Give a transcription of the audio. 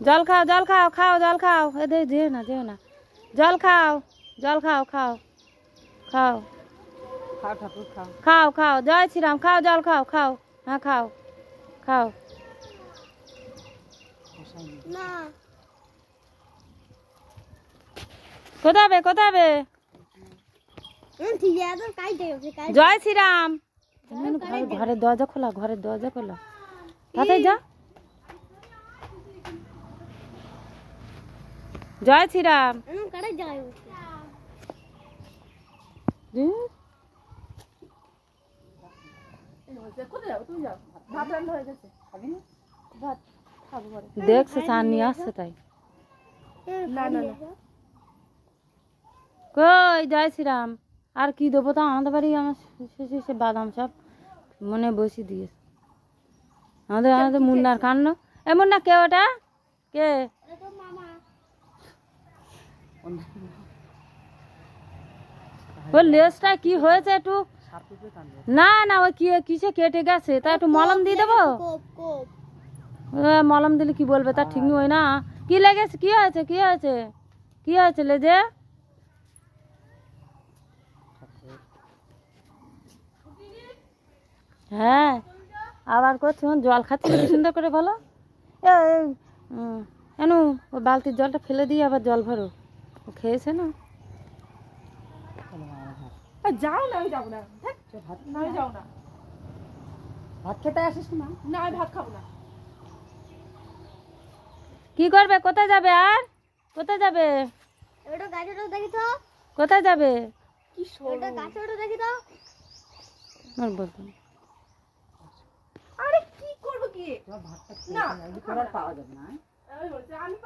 জল খাও জল খাও খাও জল খাও এদের যেও না জল খাও খাও খাও খাও ঠাকুর খাও খাও খাও জয় শ্রীরাম খাও জল খাও খাও হ্যাঁ খাও খাও না কোথাবে ঠিক আছে কাইতে জয় শ্রীরাম ঘরের দরজা খোলা তাতে যা জয় শ্রীরাম কারে যায় দেখছে চান নিয়ে আসছে তাই কই জয় শ্রীরাম আর কি দেবো তো আমাদের বাড়ি আমার সে বাদাম সব মনে বসে দিয়েছে আমাদের মুন্নার কান্ন এমন না কে ওটা কে ওর লেজটা কি হয়েছে একটু না ওই কিসে কেটে গেছে তা একটু মলম দিয়ে দেবো মলম দিলে কি বলবে তা ঠিক নয় না কি লেগেছে কি হয়েছে লেজে হ্যাঁ আবার করছি জল খাচ্ছি সুন্দর করে বলো এনু ওই বালতির জলটা ফেলে দিয়ে আবার জল ভরো ও খেয়েছে না যাও না আমি যাবো না যাও না ভাত খেতে আসিস না না আমি ভাত খাবো না কি করবে কোথায় যাবে আর কোথায় যাবে ওটা গাছটা দেখি তো কোথায় যাবে কি ওটা গাছটা দেখি তো আর বলতো আরে কি করব কি ভাতটা না পাওয়া যাবে না আমি